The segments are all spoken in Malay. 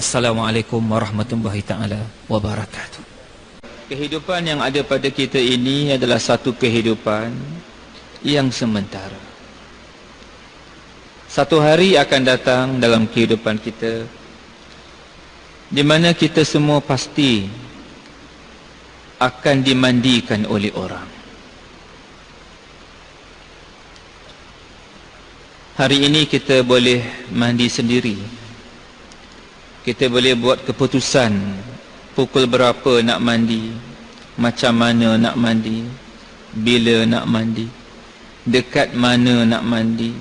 Assalamualaikum warahmatullahi ta'ala wabarakatuh. Kehidupan yang ada pada kita ini adalah satu kehidupan yang sementara. Satu hari akan datang dalam kehidupan kita di mana kita semua pasti akan dimandikan oleh orang. Hari ini kita boleh mandi sendiri. Kita boleh buat keputusan pukul berapa nak mandi, macam mana nak mandi, bila nak mandi, dekat mana nak mandi.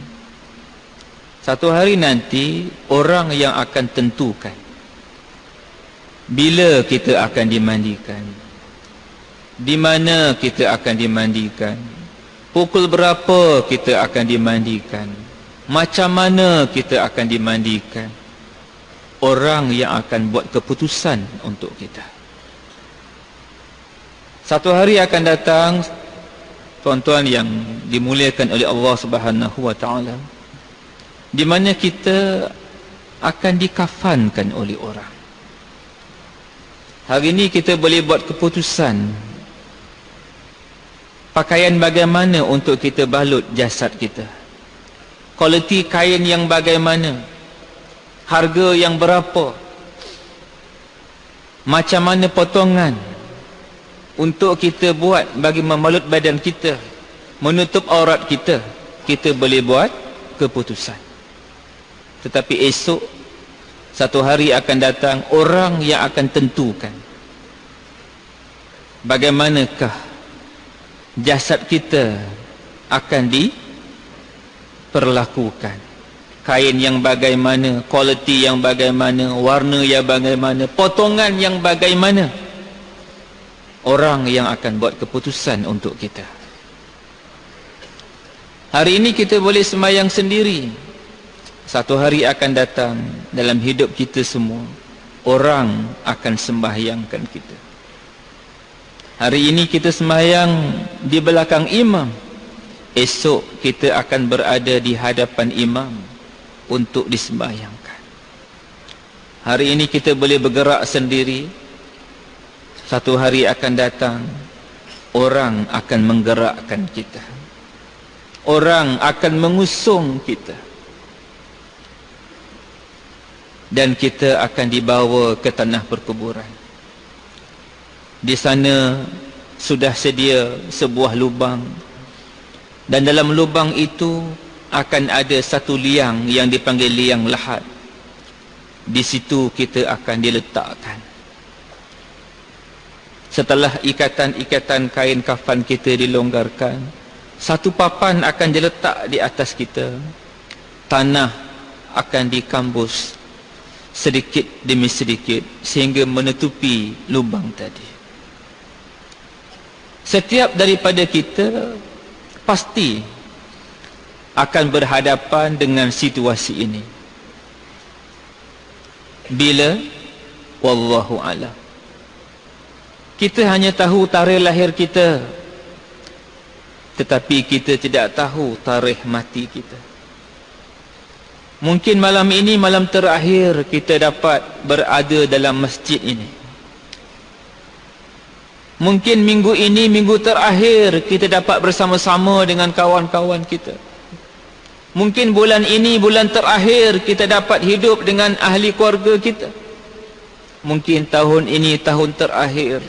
Satu hari nanti orang yang akan tentukan bila kita akan dimandikan, di mana kita akan dimandikan, pukul berapa kita akan dimandikan, macam mana kita akan dimandikan. Orang yang akan buat keputusan untuk kita. Satu hari akan datang, tuan-tuan yang dimuliakan oleh Allah Subhanahu wa taala, di mana kita akan dikafankan oleh orang. Hari ini kita boleh buat keputusan pakaian bagaimana untuk kita balut jasad kita, kualiti kain yang bagaimana, harga yang berapa, macam mana potongan untuk kita buat bagi membalut badan kita, menutup aurat kita. Kita boleh buat keputusan. Tetapi esok satu hari akan datang orang yang akan tentukan bagaimanakah jasad kita akan diperlakukan. Kain yang bagaimana, kualiti yang bagaimana, warna yang bagaimana, potongan yang bagaimana. Orang yang akan buat keputusan untuk kita. Hari ini kita boleh sembahyang sendiri. Satu hari akan datang dalam hidup kita semua, orang akan sembahyangkan kita. Hari ini kita sembahyang di belakang imam, esok kita akan berada di hadapan imam untuk disembahyangkan. Hari ini kita boleh bergerak sendiri. Satu hari akan datang orang akan menggerakkan kita. Orang akan mengusung kita. Dan kita akan dibawa ke tanah perkuburan. Di sana sudah sedia sebuah lubang. Dan dalam lubang itu akan ada satu liang yang dipanggil liang lahat. Di situ kita akan diletakkan. Setelah ikatan-ikatan kain kafan kita dilonggarkan, satu papan akan diletak di atas kita. Tanah akan dikambus sedikit demi sedikit sehingga menutupi lubang tadi. Setiap daripada kita pasti akan berhadapan dengan situasi ini. Bila? Wallahu a'lam. Kita hanya tahu tarikh lahir kita, tetapi kita tidak tahu tarikh mati kita. Mungkin malam ini malam terakhir kita dapat berada dalam masjid ini. Mungkin minggu ini minggu terakhir kita dapat bersama-sama dengan kawan-kawan kita. Mungkin bulan ini bulan terakhir kita dapat hidup dengan ahli keluarga kita. Mungkin tahun ini tahun terakhir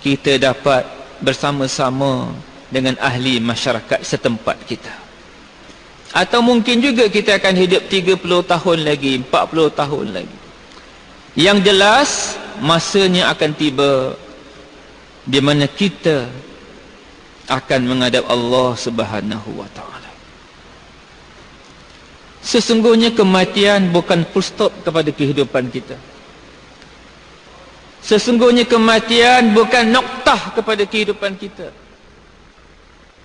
kita dapat bersama-sama dengan ahli masyarakat setempat kita. Atau mungkin juga kita akan hidup 30 tahun lagi, 40 tahun lagi. Yang jelas masanya akan tiba di mana kita akan menghadap Allah Subhanahu wa taala. Sesungguhnya kematian bukan full stop kepada kehidupan kita. Sesungguhnya kematian bukan noktah kepada kehidupan kita.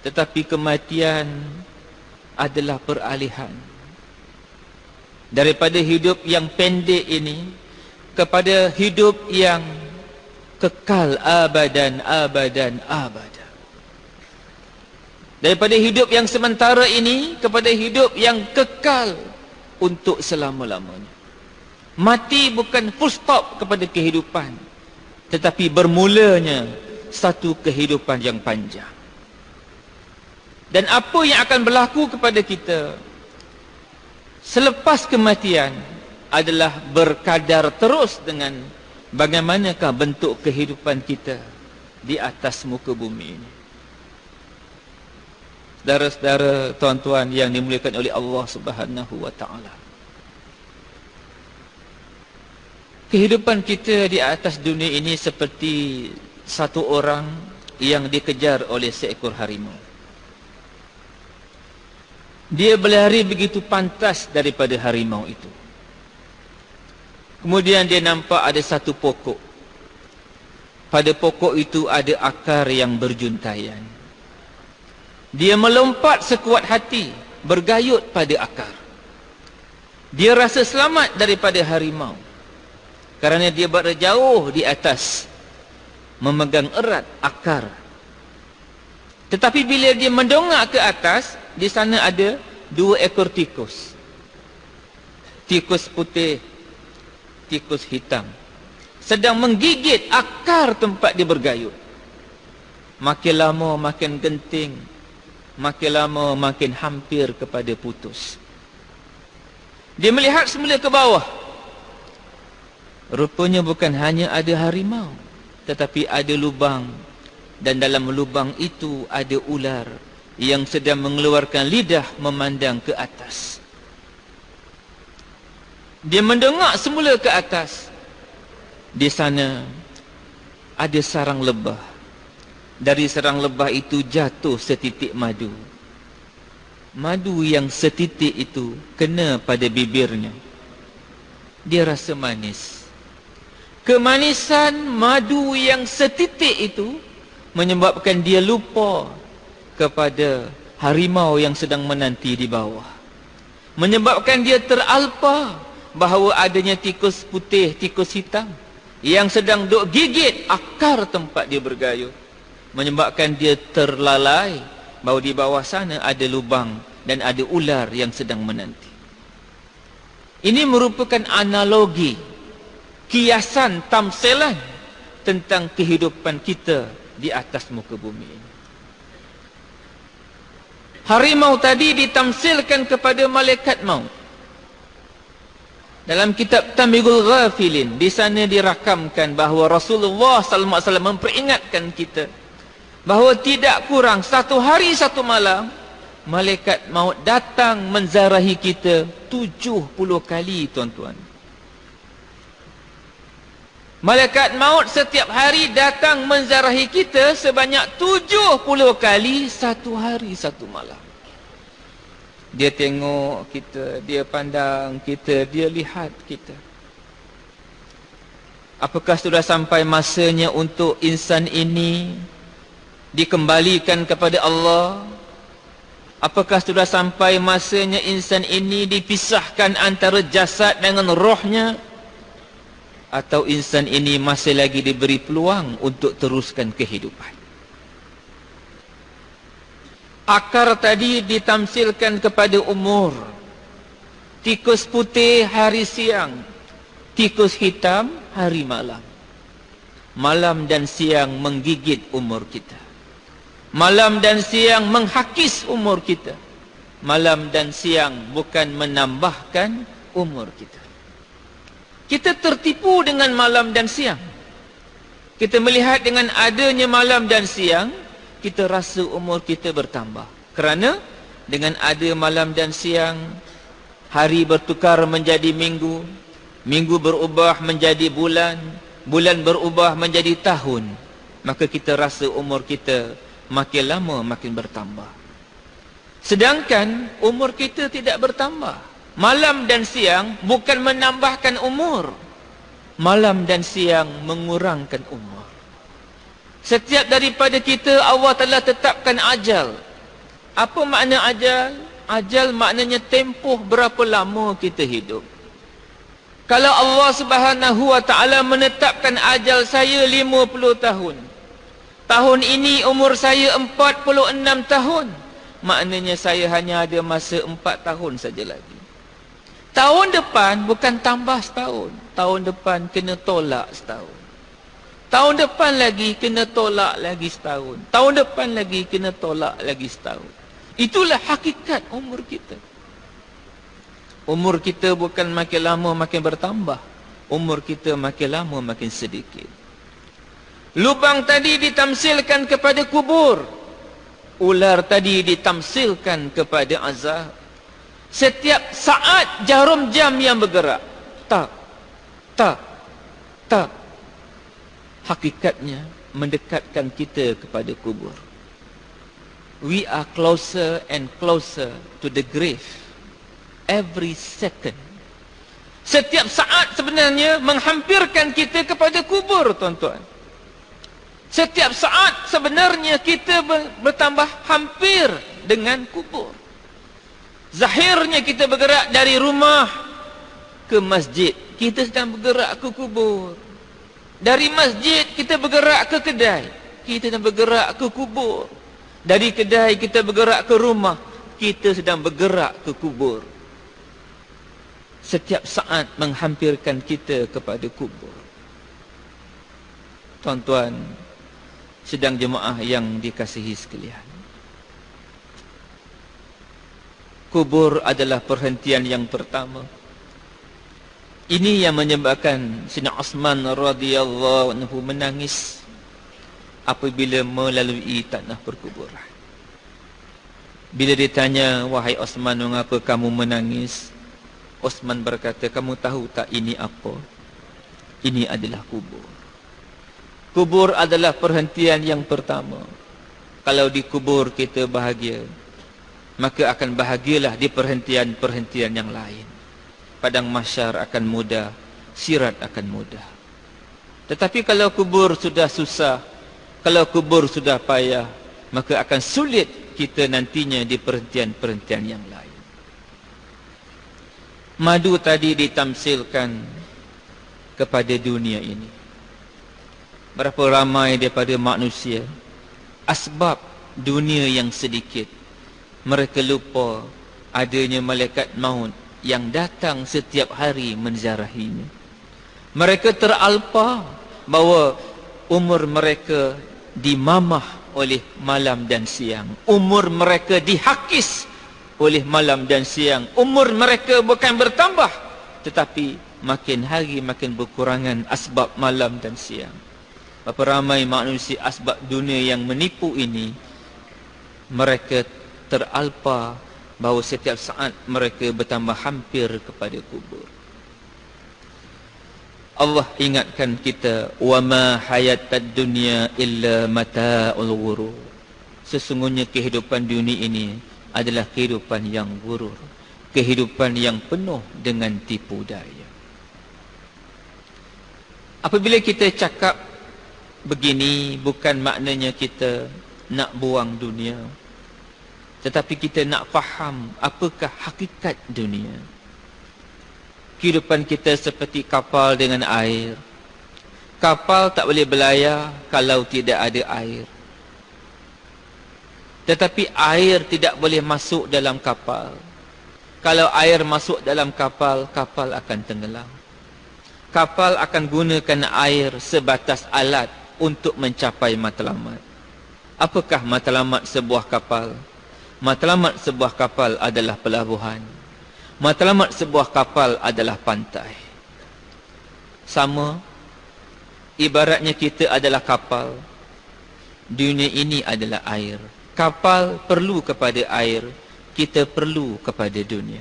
Tetapi kematian adalah peralihan daripada hidup yang pendek ini kepada hidup yang kekal abadan abadan abadan. Daripada hidup yang sementara ini kepada hidup yang kekal untuk selama-lamanya. Mati bukan full stop kepada kehidupan, tetapi bermulanya satu kehidupan yang panjang. Dan apa yang akan berlaku kepada kita selepas kematian adalah berkadar terus dengan bagaimanakah bentuk kehidupan kita di atas muka bumi ini. Saudara-saudara, tuan-tuan yang dimuliakan oleh Allah Subhanahu wa taala. Kehidupan kita di atas dunia ini seperti satu orang yang dikejar oleh seekor harimau. Dia berlari begitu pantas daripada harimau itu. Kemudian dia nampak ada satu pokok. Pada pokok itu ada akar yang berjuntayan. Dia melompat sekuat hati, bergayut pada akar. Dia rasa selamat daripada harimau, kerana dia berada jauh di atas, memegang erat akar. Tetapi bila dia mendongak ke atas, di sana ada 2 ekor tikus. Tikus putih, tikus hitam, sedang menggigit akar tempat dia bergayut. Makin lama makin genting, makin lama makin hampir kepada putus. Dia melihat semula ke bawah. Rupanya bukan hanya ada harimau, tetapi ada lubang, dan dalam lubang itu ada ular yang sedang mengeluarkan lidah memandang ke atas. Dia mendongak semula ke atas. Di sana ada sarang lebah. Dari sarang lebah itu jatuh setitik madu. Madu yang setitik itu kena pada bibirnya. Dia rasa manis. Kemanisan madu yang setitik itu menyebabkan dia lupa kepada harimau yang sedang menanti di bawah. Menyebabkan dia teralpa bahawa adanya tikus putih, tikus hitam yang sedang duk gigit akar tempat dia bergayut. Menyebabkan dia terlalai bahawa di bawah sana ada lubang dan ada ular yang sedang menanti. Ini merupakan analogi, kiasan, tamsilan tentang kehidupan kita di atas muka bumi ini. Harimau tadi ditamsilkan kepada malaikat maut. Dalam kitab Tamigul Ghafilin, di sana dirakamkan bahawa Rasulullah sallallahu alaihi wasallam memperingatkan kita bahawa tidak kurang 1 hari 1 malam malaikat maut datang menzarahi kita 70 kali, tuan-tuan. Malaikat maut setiap hari datang menzarahi kita sebanyak 70 kali 1 hari 1 malam. Dia tengok kita, dia pandang kita, dia lihat kita. Apakah sudah sampai masanya untuk insan ini dikembalikan kepada Allah? Apakah sudah sampai masanya insan ini dipisahkan antara jasad dengan rohnya? Atau insan ini masih lagi diberi peluang untuk teruskan kehidupan? Akar tadi ditamsilkan kepada umur. Tikus putih hari siang, tikus hitam hari malam. Malam dan siang menggigit umur kita. Malam dan siang menghakis umur kita. Malam dan siang bukan menambahkan umur kita. Kita tertipu dengan malam dan siang. Kita melihat dengan adanya malam dan siang, kita rasa umur kita bertambah. Kerana dengan ada malam dan siang, hari bertukar menjadi minggu, minggu berubah menjadi bulan, bulan berubah menjadi tahun. Maka kita rasa umur kita makin lama makin bertambah. Sedangkan umur kita tidak bertambah. Malam dan siang bukan menambahkan umur. Malam dan siang mengurangkan umur. Setiap daripada kita Allah telah tetapkan ajal. Apa makna ajal? Ajal maknanya tempoh berapa lama kita hidup. Kalau Allah Subhanahu wa taala menetapkan ajal saya 50 tahun. Tahun ini umur saya 46 tahun. Maknanya saya hanya ada masa 4 tahun saja lagi. Tahun depan bukan tambah setahun. Tahun depan kena tolak setahun. Tahun depan lagi kena tolak lagi setahun. Tahun depan lagi kena tolak lagi setahun. Itulah hakikat umur kita. Umur kita bukan makin lama makin bertambah. Umur kita makin lama makin sedikit. Lubang tadi ditamsilkan kepada kubur. Ular tadi ditamsilkan kepada azab. Setiap saat jarum jam yang bergerak. Tak, tak, tak. Hakikatnya mendekatkan kita kepada kubur. We are closer and closer to the grave every second. Setiap saat sebenarnya menghampirkan kita kepada kubur, tuan-tuan. Setiap saat sebenarnya kita bertambah hampir dengan kubur. Zahirnya kita bergerak dari rumah ke masjid, kita sedang bergerak ke kubur. Dari masjid kita bergerak ke kedai, kita sedang bergerak ke kubur. Dari kedai kita bergerak ke rumah, kita sedang bergerak ke kubur. Setiap saat menghampirkan kita kepada kubur. Tuan-tuan, sedang jemaah yang dikasihi sekalian, kubur adalah perhentian yang pertama. Ini yang menyebabkan Sayyidina Osman radhiyallahu anhu menangis apabila melalui tanah perkuburan. Bila ditanya, wahai Osman, mengapa kamu menangis? Osman berkata, kamu tahu tak ini apa? Ini adalah kubur. Kubur adalah perhentian yang pertama. Kalau di kubur kita bahagia, maka akan bahagialah di perhentian-perhentian yang lain. Padang mahsyar akan mudah, sirat akan mudah. Tetapi kalau kubur sudah susah, kalau kubur sudah payah, maka akan sulit kita nantinya di perhentian-perhentian yang lain. Madu tadi ditamsilkan kepada dunia ini. Berapa ramai daripada manusia, asbab dunia yang sedikit, mereka lupa adanya malaikat maut yang datang setiap hari menziarahinya. Mereka teralpa bahawa umur mereka dimamah oleh malam dan siang. Umur mereka dihakis oleh malam dan siang. Umur mereka bukan bertambah, tetapi makin hari makin berkurangan asbab malam dan siang. Berapa ramai manusia asbab dunia yang menipu ini, mereka teralpa bahawa setiap saat mereka bertambah hampir kepada kubur. Allah ingatkan kita, wa ma hayatad dunya illa mata'ul ghurur. Sesungguhnya kehidupan dunia ini adalah kehidupan yang gurur, kehidupan yang penuh dengan tipu daya. Apabila kita cakap begini, bukan maknanya kita nak buang dunia, tetapi kita nak faham apakah hakikat dunia. Kehidupan kita seperti kapal dengan air. Kapal tak boleh berlayar kalau tidak ada air. Tetapi air tidak boleh masuk dalam kapal. Kalau air masuk dalam kapal, kapal akan tenggelam. Kapal akan gunakan air sebatas alat untuk mencapai matlamat. Apakah matlamat sebuah kapal? Matlamat sebuah kapal adalah pelabuhan. Matlamat sebuah kapal adalah pantai. Sama, ibaratnya kita adalah kapal. Dunia ini adalah air. Kapal perlu kepada air, kita perlu kepada dunia.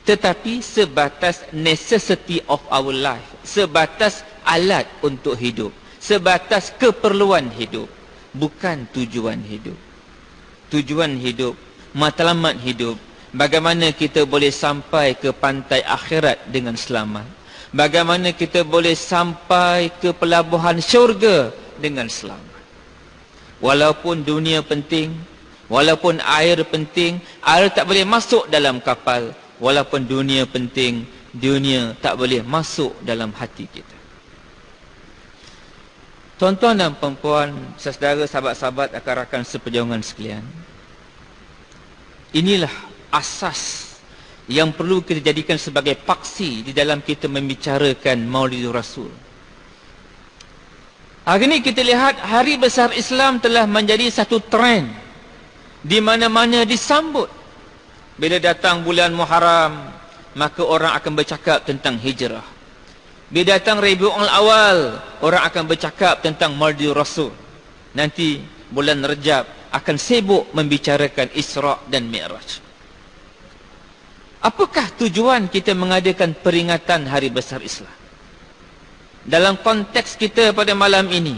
Tetapi sebatas necessity of our life, sebatas alat untuk hidup, sebatas keperluan hidup, bukan tujuan hidup. Tujuan hidup, matlamat hidup, bagaimana kita boleh sampai ke pantai akhirat dengan selamat, bagaimana kita boleh sampai ke pelabuhan syurga dengan selamat. Walaupun dunia penting, walaupun air penting, air tak boleh masuk dalam kapal. Walaupun dunia penting, dunia tak boleh masuk dalam hati kita. Tuan-tuan dan puan-puan, saudara, sahabat-sahabat, rakan-rakan seperjuangan sekalian, inilah asas yang perlu kita jadikan sebagai paksi di dalam kita membicarakan Maulidur Rasul. Hari ini kita lihat hari besar Islam telah menjadi satu trend di mana-mana disambut. Bila datang bulan Muharram, maka orang akan bercakap tentang hijrah. Bila datang Rabiul Awal, orang akan bercakap tentang Maulidur Rasul. Nanti bulan Rejab akan sibuk membicarakan Isra' dan Mi'raj. Apakah tujuan kita mengadakan peringatan hari besar Islam? Dalam konteks kita pada malam ini,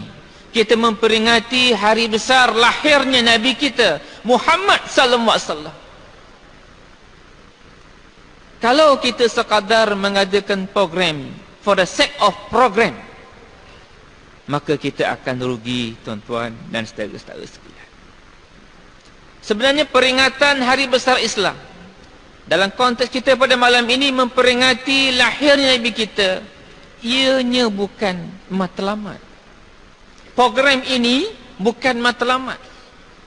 kita memperingati hari besar lahirnya Nabi kita Muhammad sallallahu alaihi wasallam. Kalau kita sekadar mengadakan program for the sake of program, maka kita akan rugi, tuan-tuan dan saudara-saudara sekalian. Sebenarnya peringatan hari besar Islam dalam konteks kita pada malam ini memperingati lahirnya Nabi kita, ianya bukan matlamat. Program ini bukan matlamat.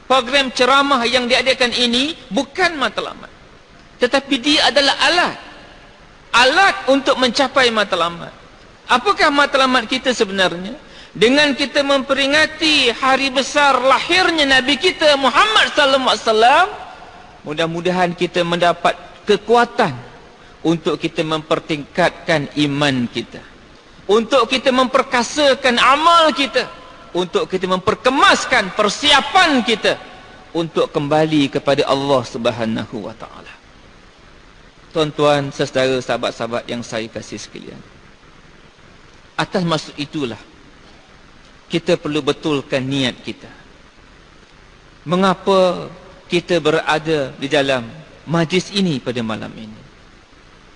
Program ceramah yang diadakan ini bukan matlamat. Tetapi dia adalah alat. Alat untuk mencapai matlamat. Apakah matlamat kita sebenarnya? Dengan kita memperingati hari besar lahirnya Nabi kita Muhammad sallallahu alaihi wasallam, mudah-mudahan kita mendapat kekuatan untuk kita mempertingkatkan iman kita, untuk kita memperkasakan amal kita, untuk kita memperkemaskan persiapan kita untuk kembali kepada Allah Subhanahu wa taala. Tuan-tuan, saudara, sahabat-sahabat yang saya kasih sekalian, atas maksud itulah kita perlu betulkan niat kita. Mengapa kita berada di dalam majlis ini pada malam ini?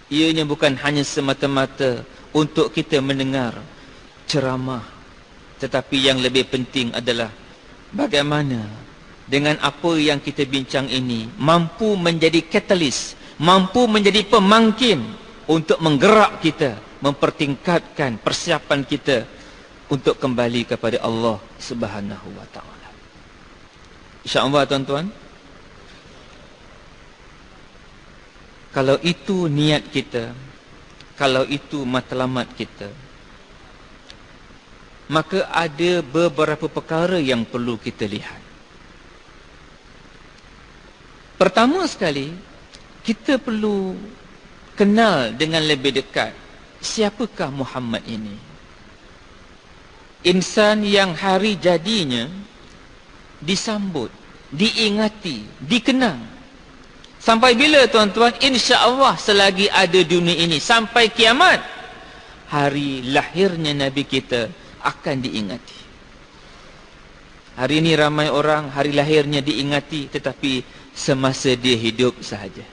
Ianya bukan hanya semata-mata untuk kita mendengar ceramah, tetapi yang lebih penting adalah bagaimana dengan apa yang kita bincang ini mampu menjadi katalis, mampu menjadi pemangkin untuk menggerak kita, mempertingkatkan persiapan kita untuk kembali kepada Allah Subhanahu wa taala. Insya-Allah, tuan-tuan, kalau itu niat kita, kalau itu matlamat kita, maka ada beberapa perkara yang perlu kita lihat. Pertama sekali, kita perlu kenal dengan lebih dekat siapakah Muhammad ini. Insan yang hari jadinya disambut, diingati, dikenang. Sampai bila, tuan-tuan? Insya-Allah selagi ada dunia ini sampai kiamat, hari lahirnya Nabi kita akan diingati. Hari ini ramai orang hari lahirnya diingati, tetapi semasa dia hidup sahaja.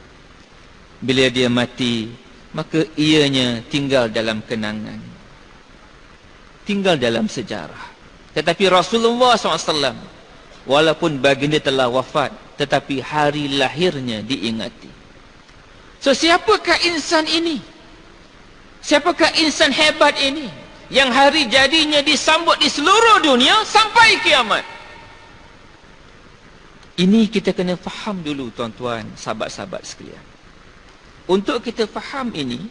Bila dia mati, maka ianya tinggal dalam kenangan, tinggal dalam sejarah. Tetapi Rasulullah SAW, walaupun baginda telah wafat, tetapi hari lahirnya diingati. So, siapakah insan ini? Siapakah insan hebat ini yang hari jadinya disambut di seluruh dunia sampai kiamat? Ini kita kena faham dulu, tuan-tuan, sahabat-sahabat sekalian. Untuk kita faham ini,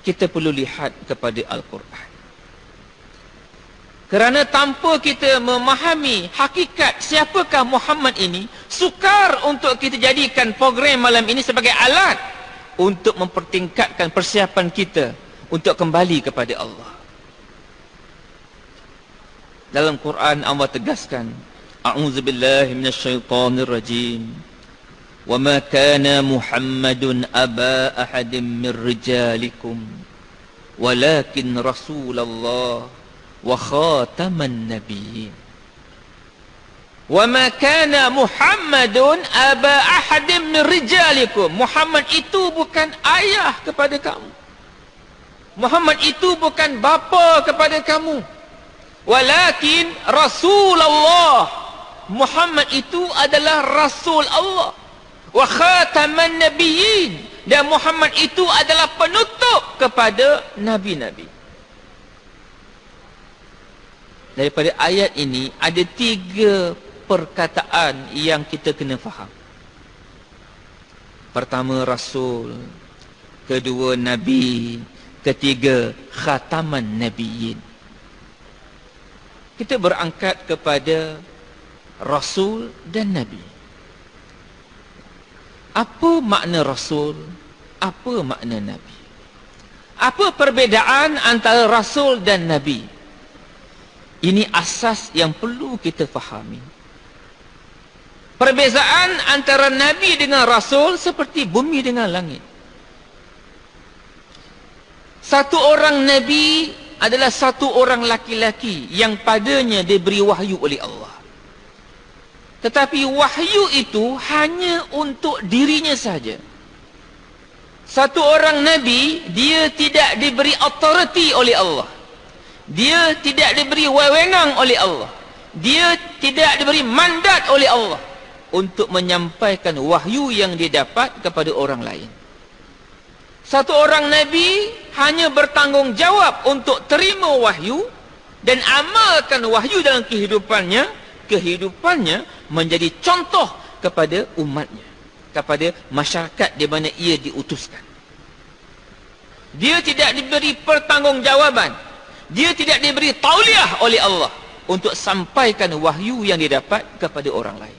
kita perlu lihat kepada Al-Quran. Kerana tanpa kita memahami hakikat siapakah Muhammad ini, sukar untuk kita jadikan program malam ini sebagai alat untuk mempertingkatkan persiapan kita untuk kembali kepada Allah. Dalam Quran Allah tegaskan, A'udzubillahi minasyaitonirrajim. Wa ma kana Muhammadun aba ahadin min rijalikum walakin Rasulullah wa khataman nabiyyin. Wa ma kana Muhammadun aba ahadin min rijalikum. Muhammad itu bukan ayah kepada kamu. Muhammad itu bukan bapa kepada kamu. Walakin Rasulullah. Muhammad itu adalah Rasul Allah. Wa khataman nabiyyin. Dan Muhammad itu adalah penutup kepada nabi-nabi. Daripada ayat ini ada 3 perkataan yang kita kena faham. Pertama Rasul, kedua Nabi, ketiga Khataman Nabiyyin. Kita berangkat kepada Rasul dan Nabi. Apa makna Rasul? Apa makna Nabi? Apa perbezaan antara Rasul dan Nabi? Ini asas yang perlu kita fahami. Perbezaan antara Nabi dengan Rasul seperti bumi dengan langit. Satu orang Nabi adalah satu orang laki-laki yang padanya diberi wahyu oleh Allah. Tetapi wahyu itu hanya untuk dirinya saja. Satu orang Nabi, dia tidak diberi authority oleh Allah. Dia tidak diberi wewenang oleh Allah. Dia tidak diberi mandat oleh Allah untuk menyampaikan wahyu yang dia dapat kepada orang lain. Satu orang Nabi hanya bertanggungjawab untuk terima wahyu dan amalkan wahyu dalam kehidupannya. Kehidupannya menjadi contoh kepada umatnya, kepada masyarakat di mana ia diutuskan. Dia tidak diberi pertanggungjawaban. Dia tidak diberi tauliah oleh Allah untuk sampaikan wahyu yang didapat kepada orang lain.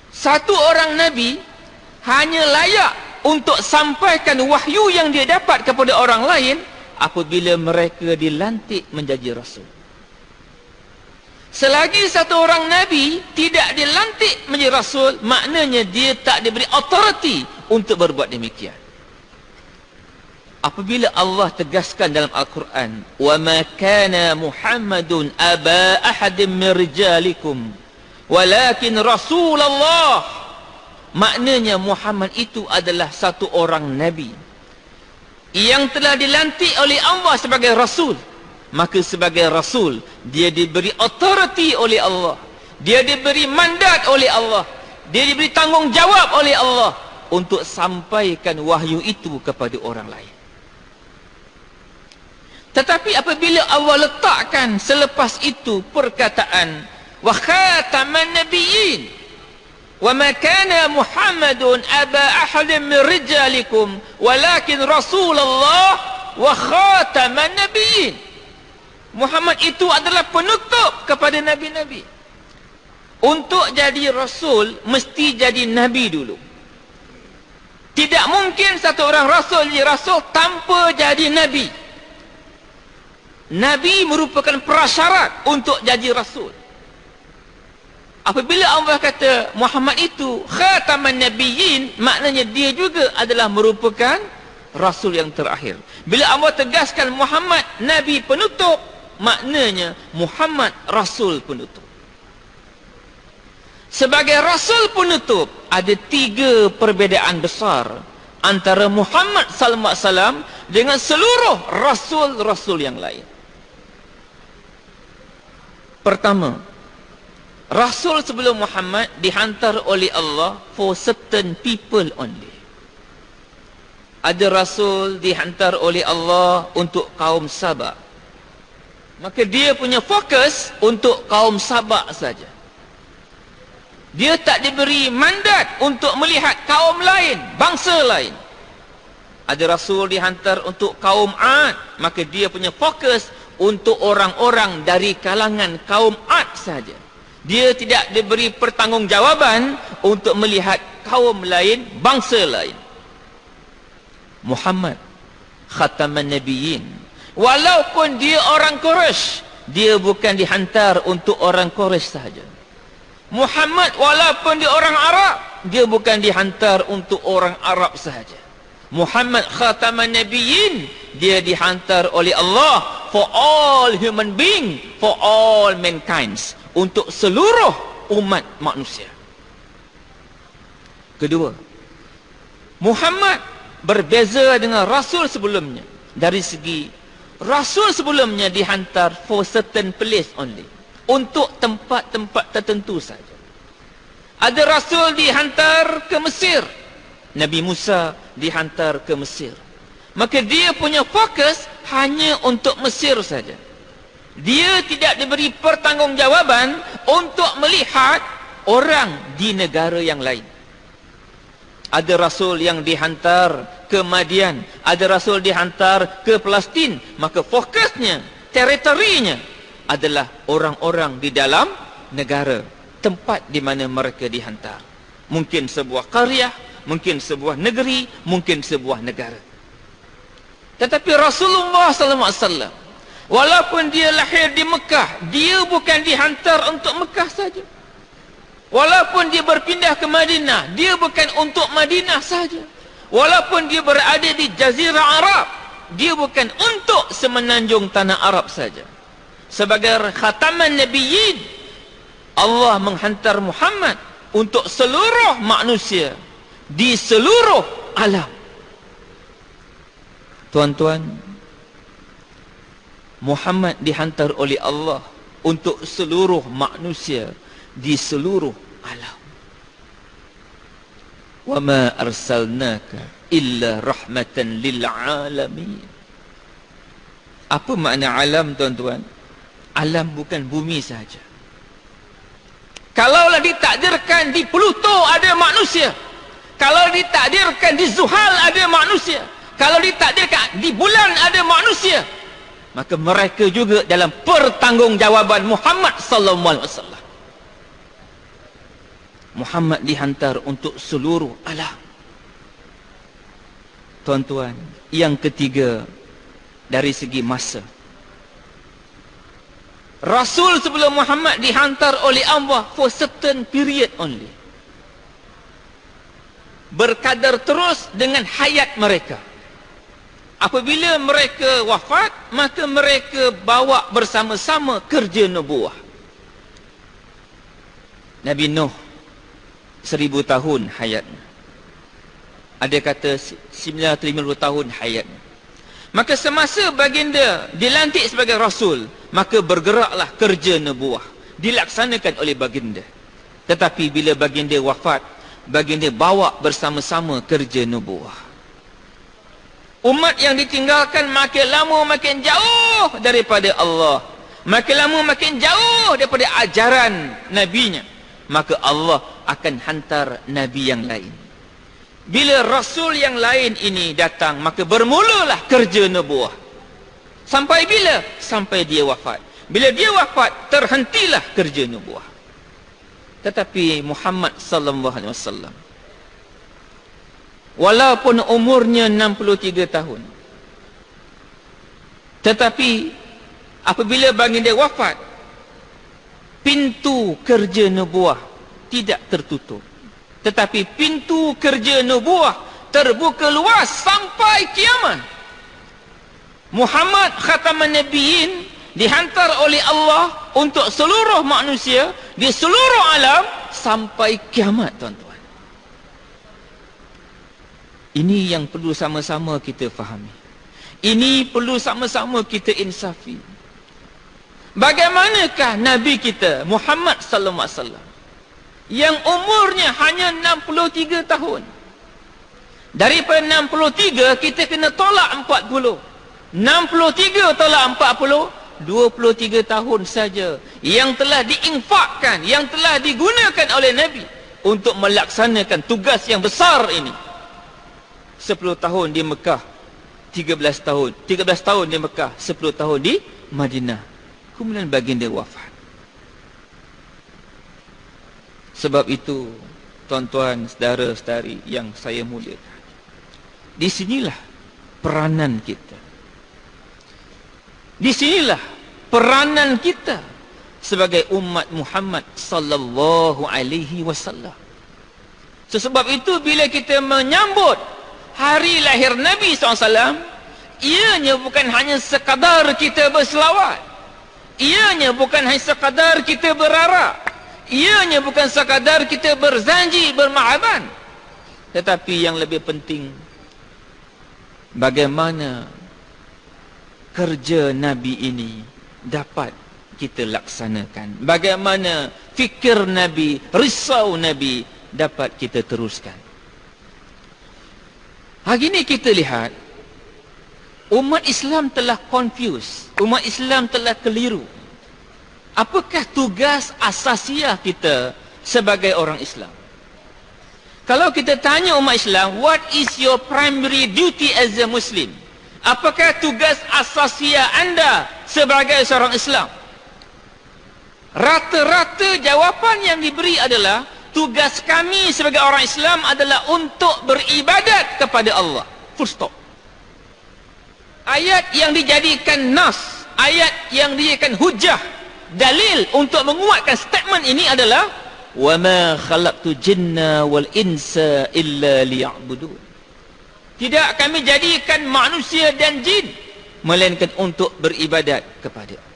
Satu orang Nabi hanya layak untuk sampaikan wahyu yang dia dapat kepada orang lain apabila mereka dilantik menjadi Rasul. Selagi satu orang Nabi tidak dilantik menjadi Rasul, maknanya dia tak diberi authority untuk berbuat demikian. Apabila Allah tegaskan dalam Al-Quran, وَمَا كَانَ مُحَمَّدٌ أَبَا أَحَدٍ مِّن رِجَالِكُمْ وَلَكِنْ رَسُولَ اللَّهِ, maknanya Muhammad itu adalah satu orang Nabi yang telah dilantik oleh Allah sebagai Rasul. Maka sebagai Rasul, dia diberi authority oleh Allah, dia diberi mandat oleh Allah, dia diberi tanggungjawab oleh Allah untuk sampaikan wahyu itu kepada orang lain. Tetapi apabila Allah letakkan selepas itu perkataan wa khataman nabiyyin, wa ma kana Muhammadun aba ahadin min rijalikum walakin Rasulullah wa khataman nabiyyin, Muhammad itu adalah penutup kepada nabi-nabi. Untuk jadi Rasul mesti jadi Nabi dulu. Tidak mungkin satu orang Rasul jadi Rasul tanpa jadi Nabi. Nabi merupakan prasyarat untuk jadi Rasul. Apabila Allah kata Muhammad itu khataman nabiyyin, maknanya dia juga adalah merupakan Rasul yang terakhir. Bila Allah tegaskan Muhammad Nabi penutup, maknanya Muhammad Rasul penutup. Sebagai Rasul penutup, ada tiga perbezaan besar antara Muhammad sallallahu alaihi wasallam dengan seluruh Rasul-Rasul yang lain. Pertama, Rasul sebelum Muhammad dihantar oleh Allah for certain people only. Ada Rasul dihantar oleh Allah untuk kaum Sabak. Maka dia punya fokus untuk kaum Sabak saja. Dia tak diberi mandat untuk melihat kaum lain, bangsa lain. Ada Rasul dihantar untuk kaum Ad, maka dia punya fokus untuk orang-orang dari kalangan kaum Ad saja. Dia tidak diberi pertanggungjawaban untuk melihat kaum lain, bangsa lain. Muhammad khataman nabiyyin, walaupun dia orang Quraisy, dia bukan dihantar untuk orang Quraisy sahaja. Muhammad walaupun dia orang Arab, dia bukan dihantar untuk orang Arab sahaja. Muhammad khataman nabiyyin, dia dihantar oleh Allah for all human being, for all mankind, untuk seluruh umat manusia. Kedua, Muhammad berbeza dengan Rasul sebelumnya dari segi Rasul sebelumnya dihantar for certain place only, untuk tempat-tempat tertentu saja. Ada Rasul dihantar ke Mesir, Nabi Musa dihantar ke Mesir, maka dia punya fokus hanya untuk Mesir saja. Dia tidak diberi pertanggungjawaban untuk melihat orang di negara yang lain. Ada rasul yang dihantar ke Madian, ada rasul dihantar ke Palestin, maka fokusnya, teritorinya adalah orang-orang di dalam negara, tempat di mana mereka dihantar. Mungkin sebuah qaryah, mungkin sebuah negeri, mungkin sebuah negara. Tetapi Rasulullah SAW, walaupun dia lahir di Mekah, dia bukan dihantar untuk Mekah saja. Walaupun dia berpindah ke Madinah, dia bukan untuk Madinah saja. Walaupun dia berada di Jazirah Arab, dia bukan untuk semenanjung tanah Arab saja. Sebagai khataman nabiyyin, Allah menghantar Muhammad untuk seluruh manusia di seluruh alam. Tuan-tuan, Muhammad dihantar oleh Allah untuk seluruh manusia di seluruh alam. Wa ma arsalnaka illa rahmatan lil alamin. Apa makna alam, tuan-tuan? Alam bukan bumi saja. Kalaulah ditakdirkan di Pluto ada manusia, kalau ditakdirkan di Zuhal ada manusia, kalau ditakdirkan di bulan ada manusia, maka mereka juga dalam pertanggungjawaban Muhammad sallallahu alaihi wasallam. Muhammad dihantar untuk seluruh alam. Tuan-tuan, yang ketiga dari segi masa. Rasul sebelum Muhammad dihantar oleh Allah for certain period only. Berkadar terus dengan hayat mereka. Apabila mereka wafat, maka mereka bawa bersama-sama kerja nubuah. Nabi Nuh 1000 tahun hayatnya. Ada kata 950 tahun hayatnya. Maka semasa baginda dilantik sebagai Rasul, maka bergeraklah kerja nubuah, dilaksanakan oleh baginda. Tetapi bila baginda wafat, baginda bawa bersama-sama kerja nubuah. Umat yang ditinggalkan makin lama makin jauh daripada Allah, makin lama makin jauh daripada ajaran nabinya, maka Allah akan hantar nabi yang lain. Bila rasul yang lain ini datang, maka bermulalah kerja nubuah. Sampai bila? Sampai dia wafat. Bila dia wafat, terhentilah kerja nubuah. Tetapi Muhammad sallallahu alaihi wasallam, walaupun umurnya 63 tahun, tetapi apabila baginda wafat, pintu kerja nubuah tidak tertutup, tetapi pintu kerja nubuah terbuka luas sampai kiamat. Muhammad khataman nabiyyin dihantar oleh Allah untuk seluruh manusia di seluruh alam sampai kiamat, tuan-tuan. Ini yang perlu sama-sama kita fahami. Ini perlu sama-sama kita insafi. Bagaimanakah Nabi kita Muhammad sallallahu alaihi wasallam yang umurnya hanya 63 tahun. Daripada 63 kita kena tolak 40. 63 tolak 40, 23 tahun saja yang telah diinfakkan, yang telah digunakan oleh Nabi untuk melaksanakan tugas yang besar ini. 10 tahun di Mekah, 13 tahun di Mekah, 10 tahun di Madinah. Kemudian baginda wafat. Sebab itu, tuan-tuan, saudara-saudari yang saya muliakan, di sinilah peranan kita. Di sinilah peranan kita sebagai umat Muhammad sallallahu alaihi wasallam. Sebab itu bila kita menyambut hari lahir Nabi SAW, ianya bukan hanya sekadar kita berselawat, ianya bukan hanya sekadar kita berarak, ianya bukan sekadar kita berzanji, bermahaban, tetapi yang lebih penting, bagaimana kerja Nabi ini dapat kita laksanakan, bagaimana fikir Nabi, risau Nabi dapat kita teruskan. Hari ini kita lihat umat Islam telah confused, umat Islam telah keliru. Apakah tugas asasiah kita sebagai orang Islam? Kalau kita tanya umat Islam, what is your primary duty as a Muslim? Apakah tugas asasiah anda sebagai seorang Islam? Rata-rata jawapan yang diberi adalah, tugas kami sebagai orang Islam adalah untuk beribadat kepada Allah. Full stop. Ayat yang dijadikan nas, ayat yang dijadikan hujah, dalil untuk menguatkan statement ini adalah وَمَا خَلَقْتُ جِنَّ وَالْإِنْسَ إِلَّا لِيَعْبُدُونَ. Tidak kami jadikan manusia dan jin melainkan untuk beribadat kepada Allah.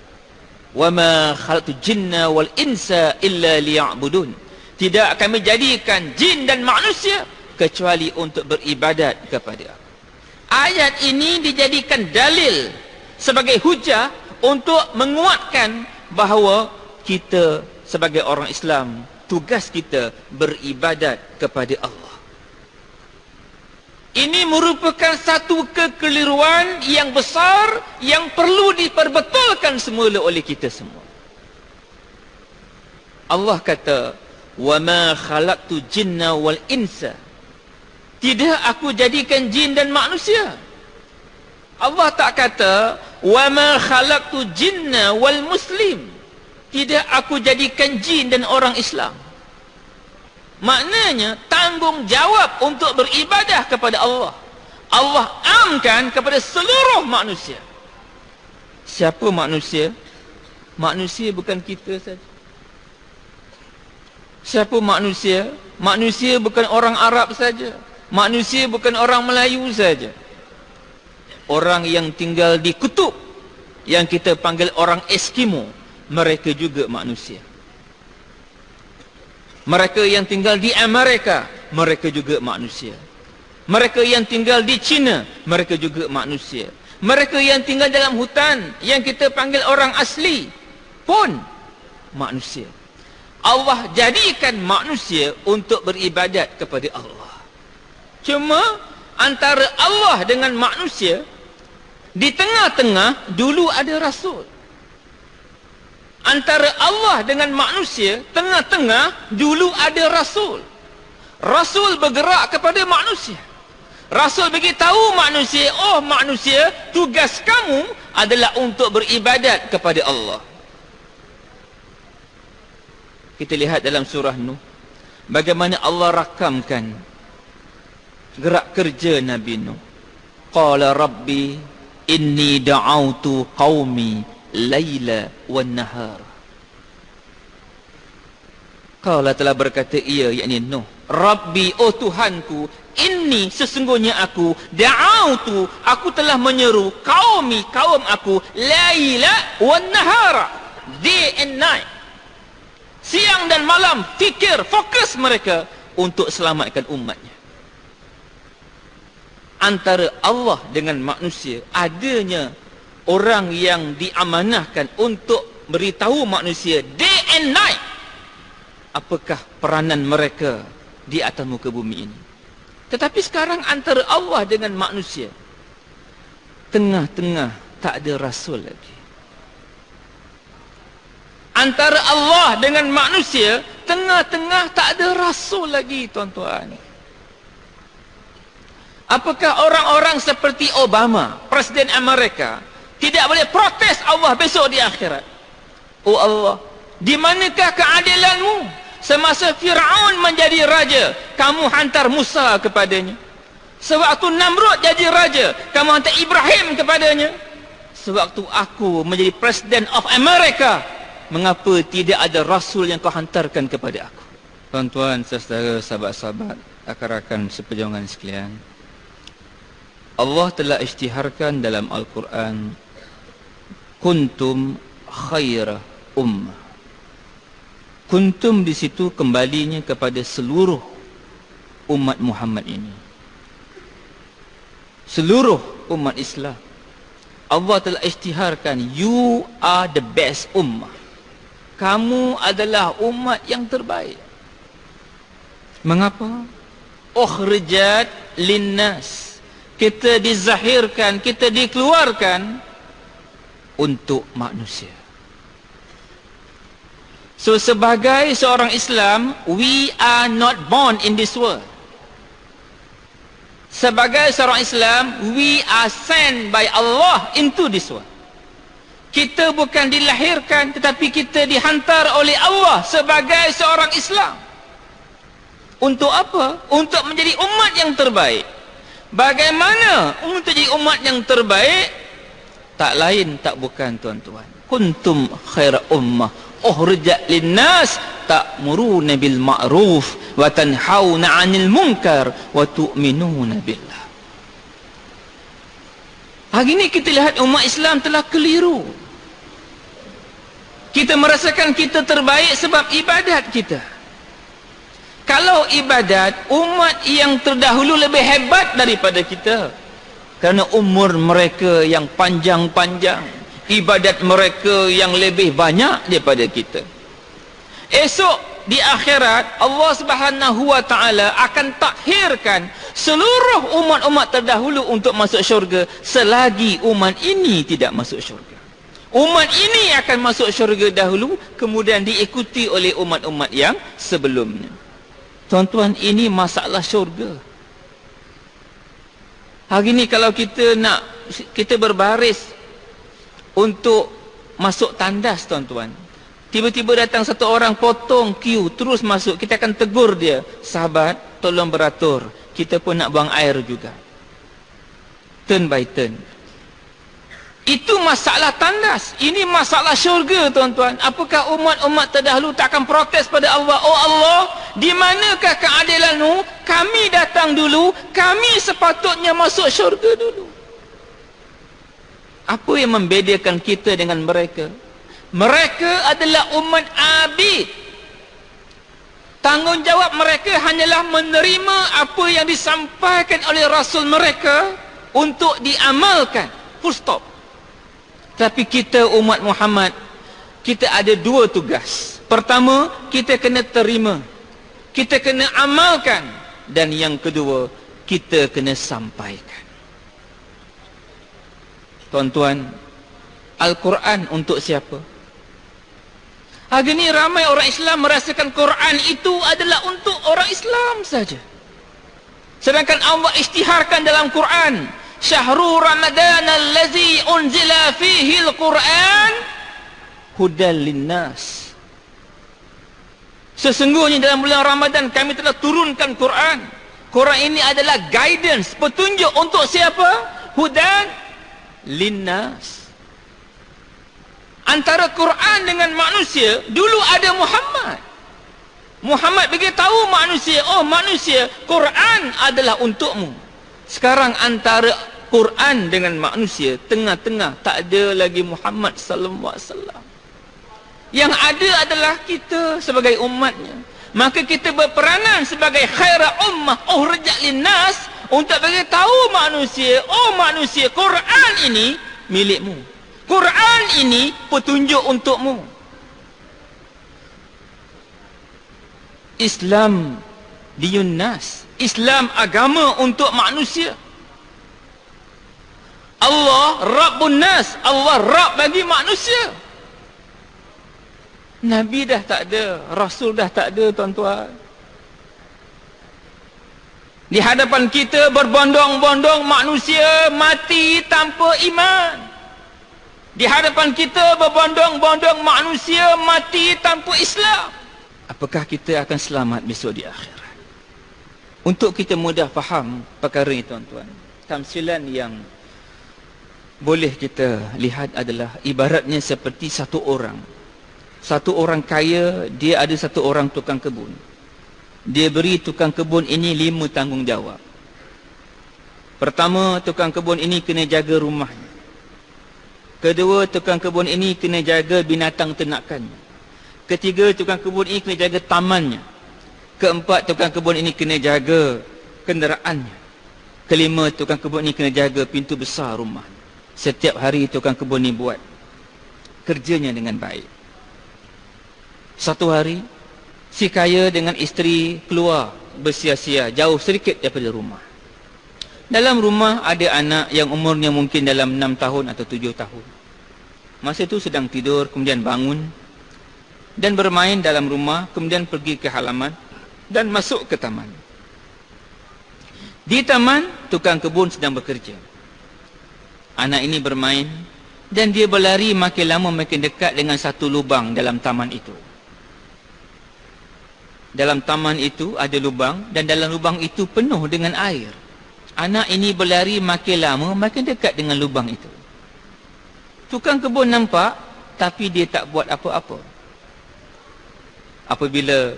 وَمَا خَلَقْتُ الْجِنَّ وَالْإِنْسَ إِلَّا لِيَعْبُدُونَ. Tidak kami jadikan jin dan manusia kecuali untuk beribadat kepada Allah. Ayat ini dijadikan dalil sebagai hujah untuk menguatkan bahawa kita sebagai orang Islam, tugas kita beribadat kepada Allah. Ini merupakan satu kekeliruan yang besar yang perlu diperbetulkan semula oleh kita semua. Allah kata, وَمَا خَلَقْتُ الْجِنَّ وَالْإِنْسَ. Tidak aku jadikan jin dan manusia. Allah tak kata, وَمَا خَلَقْتُ الْجِنَّ وَالْمُسْلِمِ. Tidak aku jadikan jin dan orang Islam. Maknanya tanggungjawab untuk beribadah kepada Allah, Allah amkan kepada seluruh manusia. Siapa manusia? Manusia bukan kita saja. Siapa manusia? Manusia bukan orang Arab saja. Manusia bukan orang Melayu saja. Orang yang tinggal di kutub, yang kita panggil orang Eskimo, mereka juga manusia. Mereka yang tinggal di Amerika, mereka juga manusia. Mereka yang tinggal di China, mereka juga manusia. Mereka yang tinggal dalam hutan, yang kita panggil orang asli, pun manusia. Allah jadikan manusia untuk beribadat kepada Allah. Cuma antara Allah dengan manusia, di tengah-tengah dulu ada Rasul. Antara Allah dengan manusia, tengah-tengah dulu ada Rasul. Rasul bergerak kepada manusia. Rasul beritahu manusia, oh manusia, tugas kamu adalah untuk beribadat kepada Allah. Kita lihat dalam surah Nuh, bagaimana Allah rakamkan gerak kerja Nabi Nuh. Qala Rabbi inni da'autu qaumi laila wan nahar. Qala telah berkata ia, yakni Nuh, Rabbi, oh Tuhanku, inni sesungguhnya aku, da'autu, aku telah menyeru, qaumi, kaum aku, laila wan nahara, day and night, siang dan malam, fikir, fokus mereka untuk selamatkan umatnya. Antara Allah dengan manusia, adanya orang yang diamanahkan untuk beritahu manusia day and night apakah peranan mereka di atas muka bumi ini. Tetapi sekarang antara Allah dengan manusia, tengah-tengah tak ada Rasul lagi. Antara Allah dengan manusia, tengah-tengah tak ada Rasul lagi, tuan-tuan. Apakah orang-orang seperti Obama, Presiden Amerika, tidak boleh protes Allah besok di akhirat? Oh Allah, di manakah keadilanmu? Semasa Fir'aun menjadi raja, kamu hantar Musa kepadanya. Sewaktu Namrud jadi raja, kamu hantar Ibrahim kepadanya. Sewaktu aku menjadi Presiden of America, mengapa tidak ada Rasul yang kau hantarkan kepada aku? Tuan-tuan, saudara, sahabat-sahabat, rakan-rakan seperjuangan sekalian, Allah telah isytiharkan dalam Al-Quran, kuntum khaira ummah. Kuntum di situ kembalinya kepada seluruh umat Muhammad ini, seluruh umat Islam. Allah telah isytiharkan, you are the best ummah. Kamu adalah umat yang terbaik. Mengapa? Ukhrijat linnas, kita dizahirkan, kita dikeluarkan untuk manusia. So sebagai seorang Islam, we are not born in this world. Sebagai seorang Islam, we are sent by Allah into this world. Kita bukan dilahirkan, tetapi kita dihantar oleh Allah sebagai seorang Islam. Untuk apa? Untuk menjadi umat yang terbaik. Bagaimana untuk jadi umat yang terbaik? Tak lain tak bukan, tuan-tuan. Kuntum khaira ummah ukhrijat linnas ta'muruna bil ma'ruf wa tanhauna 'anil munkar wa tu'minuna billah. Hari ini kita lihat umat Islam telah keliru. Kita merasakan kita terbaik sebab ibadat kita. Kalau ibadat, umat yang terdahulu lebih hebat daripada kita. Kerana umur mereka yang panjang-panjang, ibadat mereka yang lebih banyak daripada kita. Esok di akhirat, Allah Subhanahu wa taala akan takhirkan seluruh umat-umat terdahulu untuk masuk syurga selagi umat ini tidak masuk syurga. Umat ini akan masuk syurga dahulu, kemudian diikuti oleh umat-umat yang sebelumnya. Tuan-tuan, ini masalah syurga. Hari ini kalau kita berbaris untuk masuk tandas, tuan-tuan, tiba-tiba datang satu orang potong queue terus masuk, kita akan tegur dia, sahabat, tolong beratur, kita pun nak buang air juga. Turn by turn. Itu masalah tandas. Ini masalah syurga, tuan-tuan. Apakah umat-umat terdahulu tak akan protes pada Allah? Oh Allah, di manakah keadilanmu? Kami datang dulu, kami sepatutnya masuk syurga dulu. Apa yang membedakan kita dengan mereka? Mereka adalah umat abid. Tanggungjawab mereka hanyalah menerima apa yang disampaikan oleh Rasul mereka untuk diamalkan. Full stop. Tapi kita umat Muhammad, kita ada dua tugas. Pertama, kita kena terima, kita kena amalkan, dan yang kedua, kita kena sampaikan. Tuan-tuan, Al-Quran untuk siapa? Hari ini ramai orang Islam merasakan Quran itu adalah untuk orang Islam saja. Sedangkan Allah isytiharkan dalam Quran, Syahrul Ramadan allazi unzila fihi al-Quran hudal linnas. Sesungguhnya dalam bulan Ramadan kami telah turunkan Quran. Quran ini adalah guidance, petunjuk untuk siapa? Hudan linnas. Antara Quran dengan manusia, dulu ada Muhammad. Muhammad beritahu manusia, oh manusia, Quran adalah untukmu. Sekarang antara Quran dengan manusia, tengah-tengah tak ada lagi Muhammad sallallahu alaihi wasallam. Yang ada adalah kita sebagai umatnya. Maka kita berperanan sebagai khaira ummah ukhrijat linnas untuk beritahu manusia, oh manusia, Quran ini milikmu. Quran ini petunjuk untukmu. Islam diyunnas, Islam agama untuk manusia. Allah Rabbun Nas, Allah Rabb bagi manusia. Nabi dah tak ada, Rasul dah tak ada, tuan-tuan. Di hadapan kita berbondong-bondong manusia mati tanpa iman. Di hadapan kita berbondong-bondong manusia mati tanpa Islam. Apakah kita akan selamat besok di akhirat? Untuk kita mudah faham perkara ini, tuan-tuan, tamsilan yang boleh kita lihat adalah ibaratnya seperti satu orang. Satu orang kaya, dia ada satu orang tukang kebun. Dia beri tukang kebun ini 5 tanggungjawab. Pertama, tukang kebun ini kena jaga rumahnya. Kedua, tukang kebun ini kena jaga binatang ternakannya. Ketiga, tukang kebun ini kena jaga tamannya. Keempat, tukang kebun ini kena jaga kenderaannya. Kelima, tukang kebun ini kena jaga pintu besar rumah. Setiap hari tukang kebun ini buat kerjanya dengan baik. Satu hari, si kaya dengan isteri keluar bersia-sia jauh sedikit daripada rumah. Dalam rumah ada anak yang umurnya mungkin dalam 6 tahun atau 7 tahun. Masa itu sedang tidur, kemudian bangun dan bermain dalam rumah, kemudian pergi ke halaman dan masuk ke taman. Di taman, tukang kebun sedang bekerja. Anak ini bermain dan dia berlari makin lama makin dekat dengan satu lubang dalam taman itu. Dalam taman itu ada lubang dan dalam lubang itu penuh dengan air. Anak ini berlari makin lama makin dekat dengan lubang itu. Tukang kebun nampak tapi dia tak buat apa-apa. Apabila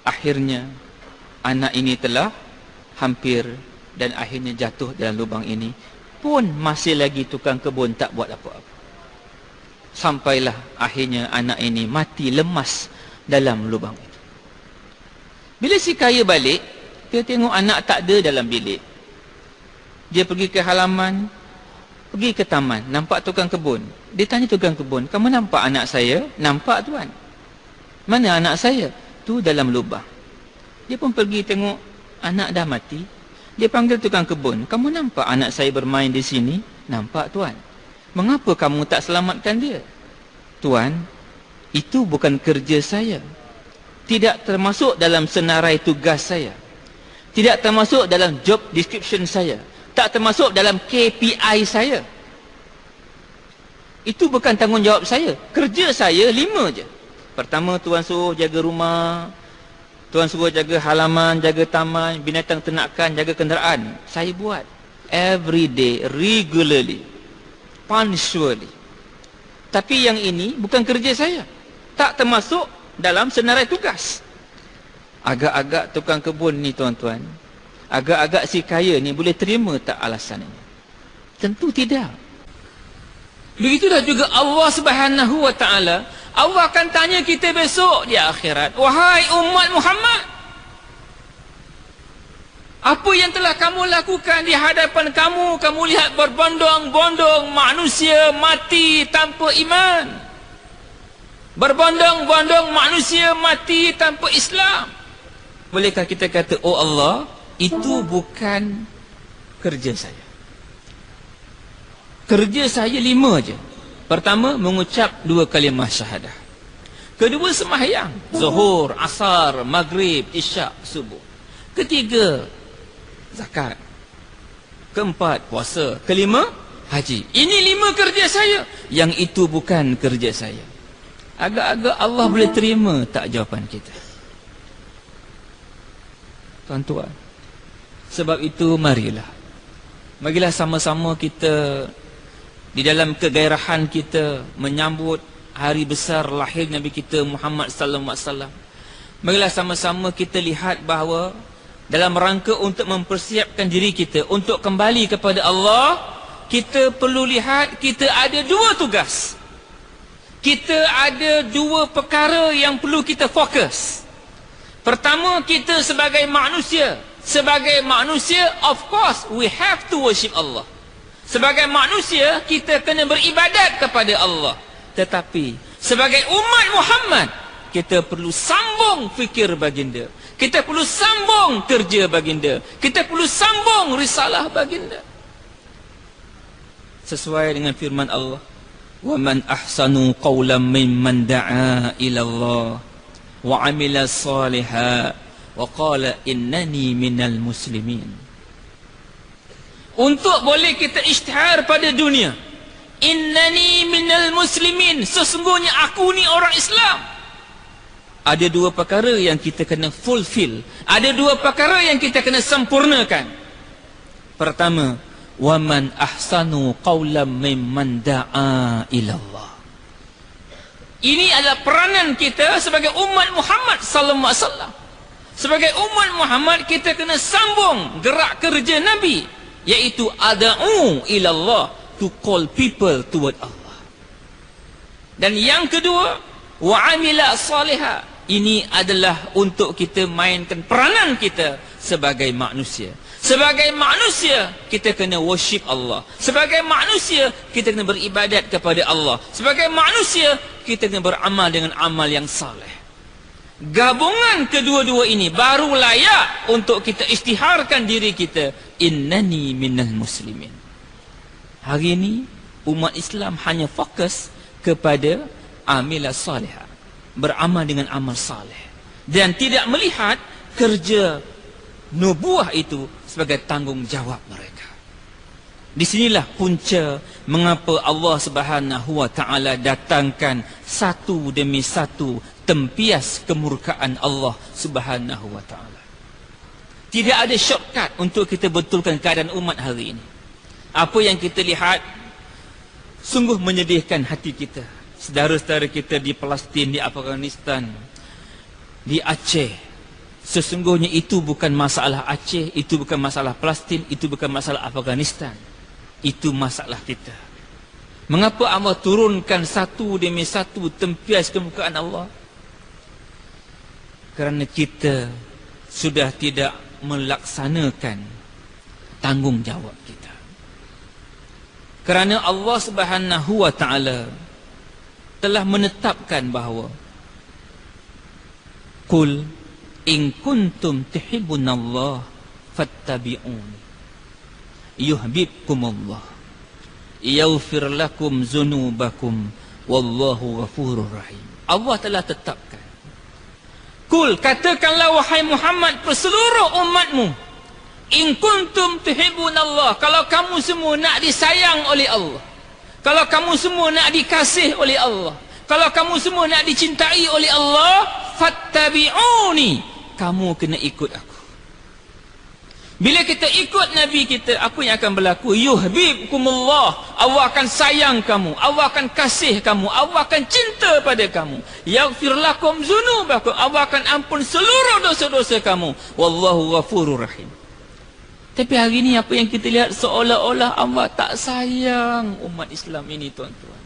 akhirnya anak ini telah hampir dan akhirnya jatuh dalam lubang ini, pun masih lagi tukang kebun tak buat apa-apa. Sampailah akhirnya anak ini mati lemas dalam lubang itu. Bila si kaya balik, dia tengok anak tak ada dalam bilik. Dia pergi ke halaman, pergi ke taman, nampak tukang kebun. Dia tanya tukang kebun, kamu nampak anak saya? Nampak tuan. Mana anak saya? Tu dalam lubang. Dia pun pergi tengok, anak dah mati. Dia panggil tukang kebun, kamu nampak anak saya bermain di sini? Nampak tuan. Mengapa kamu tak selamatkan dia? Tuan, itu bukan kerja saya. Tidak termasuk dalam senarai tugas saya. Tidak termasuk dalam job description saya. Tak termasuk dalam KPI saya. Itu bukan tanggungjawab saya. Kerja saya 5 je. Pertama, tuan suruh jaga rumah, tuan suruh jaga halaman, jaga taman, binatang ternakan, jaga kenderaan. Saya buat every day, regularly, punctually. Tapi yang ini bukan kerja saya. Tak termasuk dalam senarai tugas. Agak-agak tukang kebun ni tuan-tuan, agak-agak si kaya ni boleh terima tak alasan ini? Tentu tidak. Begitulah juga Allah Subhanahu wa ta'ala. Allah akan tanya kita besok di akhirat, wahai umat Muhammad, apa yang telah kamu lakukan di hadapan kamu? Kamu lihat berbondong-bondong manusia mati tanpa iman, berbondong-bondong manusia mati tanpa Islam. Bolehkah kita kata, oh Allah, itu bukan kerja saya. Kerja saya 5 je. Pertama, mengucap 2 kalimah syahadah. Kedua, sembahyang zuhur, asar, maghrib, isyak, subuh. Ketiga, zakat. Keempat, puasa. Kelima, haji. Ini 5 kerja saya. Yang itu bukan kerja saya. Agak-agak Allah boleh terima tak jawapan kita? Tuan-tuan, sebab itu marilah sama-sama kita di dalam kegairahan kita menyambut hari besar lahir Nabi kita Muhammad sallallahu alaihi wasallam. Marilah sama-sama kita lihat bahawa dalam rangka untuk mempersiapkan diri kita untuk kembali kepada Allah, kita perlu lihat kita ada 2 tugas. Kita ada 2 perkara yang perlu kita fokus. Pertama, kita sebagai manusia, of course we have to worship Allah. Sebagai manusia, kita kena beribadat kepada Allah. Tetapi sebagai umat Muhammad, kita perlu sambung fikir baginda. Kita perlu sambung kerja baginda. Kita perlu sambung risalah baginda. Sesuai dengan firman Allah, wa man ahsanu qawlan mimman da'a ila Allah wa amila salihan wa qala innani minal muslimin. Untuk boleh kita isytihar pada dunia, innani minal muslimin, sesungguhnya aku ni orang Islam, ada 2 perkara yang kita kena fulfill. Ada 2 perkara yang kita kena sempurnakan. Pertama, wa man ahsanu qawlan mimman da'a ila Allah. Ini adalah peranan kita sebagai umat Muhammad sallallahu alaihi wasallam. Sebagai umat Muhammad, kita kena sambung gerak kerja Nabi, iaitu ad'u ila Allah, to call people toward Allah. Dan yang kedua, wa amila salihah. Ini adalah untuk kita mainkan peranan kita sebagai manusia. Sebagai manusia, kita kena worship Allah. Sebagai manusia, kita kena beribadat kepada Allah. Sebagai manusia, kita kena beramal dengan amal yang saleh. Gabungan kedua-dua ini baru layak untuk kita isytiharkan diri kita, innani minal muslimin. Hari ini umat Islam hanya fokus kepada amilah salihah, beramal dengan amal saleh, dan tidak melihat kerja nubuah itu sebagai tanggungjawab mereka. Di sinilah punca mengapa Allah Subhanahu wa taala datangkan satu demi satu tempias kemurkaan Allah Subhanahu wa taala. Tidak ada shortcut untuk kita betulkan keadaan umat hari ini. Apa yang kita lihat sungguh menyedihkan hati kita. Saudara-saudara kita di Palestin, di Afghanistan, di Aceh. Sesungguhnya itu bukan masalah Aceh, itu bukan masalah Palestin, itu bukan masalah Afghanistan. Itu masalah kita. Mengapa Allah turunkan satu demi satu tempias kemukaan Allah? Kerana kita sudah tidak melaksanakan tanggungjawab kita. Kerana Allah Subhanahu wa taala telah menetapkan bahawa Qul in kuntum tuhibbunallah fattabi'uni yuhibbukumullah yaghfir lakum dzunubakum wallahu ghafurur rahim. Allah telah tetapkan. Qul, katakanlah wahai Muhammad kepada seluruh umatmu, in kuntum tuhibbunallah, kalau kamu semua nak disayang oleh Allah, kalau kamu semua nak dikasih oleh Allah, kalau kamu semua nak dicintai oleh Allah, fattabi'uni, kamu kena ikut aku. Bila kita ikut Nabi kita, apa yang akan berlaku? Yuhibbukumullah, Allah akan sayang kamu, Allah akan kasih kamu, Allah akan cinta pada kamu. Yaghfir lakum dzunubakum, Allah akan ampun seluruh dosa-dosa kamu. Wallahu ghafurur rahim. Tapi hari ini apa yang kita lihat, seolah-olah Allah tak sayang umat Islam ini, tuan-tuan.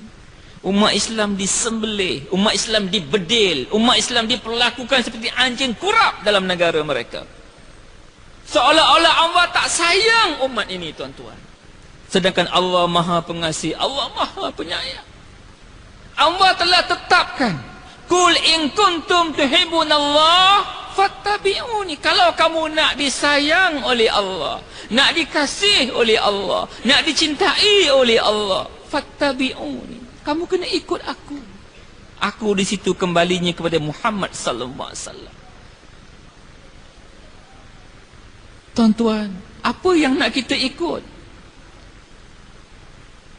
Umat Islam disembelih, umat Islam dibedil, umat Islam diperlakukan seperti anjing kurap dalam negara mereka. Seolah-olah Allah tak sayang umat ini, tuan-tuan. Sedangkan Allah Maha Pengasih, Allah Maha Penyayang. Allah telah tetapkan, Qul in kuntum tuhibbunallah fattabi'uni. Kalau kamu nak disayang oleh Allah, nak dikasih oleh Allah, nak dicintai oleh Allah, fattabi'uni, kamu kena ikut aku. Aku di situ kembalinya kepada Muhammad sallallahu alaihi wasallam. Tuan-tuan, apa yang nak kita ikut?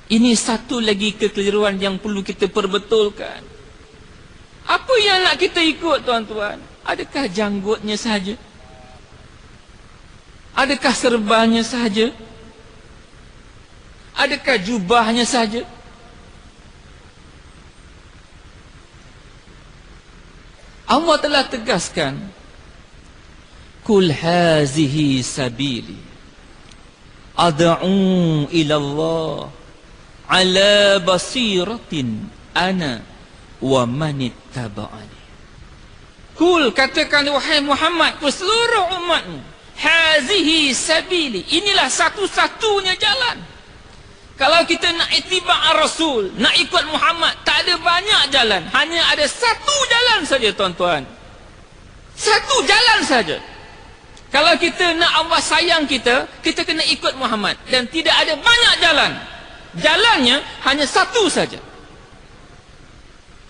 Ini satu lagi kekeliruan yang perlu kita perbetulkan. Apa yang nak kita ikut, tuan-tuan? Adakah janggutnya saja? Adakah serbannya saja? Adakah jubahnya saja? Allah telah tegaskan, Qul hazihi sabili ad'u ila Allah ala basiratin ana wa manittaba'ani. Qul, katakan wahai Muhammad kepada seluruh umatmu, hazihi sabili, inilah satu-satunya jalan. Kalau kita nak ittiba' Rasul, nak ikut Muhammad, tak ada banyak jalan, hanya ada satu jalan saja, tuan-tuan. Satu jalan saja. Kalau kita nak Allah sayang kita, kita kena ikut Muhammad. Dan tidak ada banyak jalan. Jalannya hanya satu saja.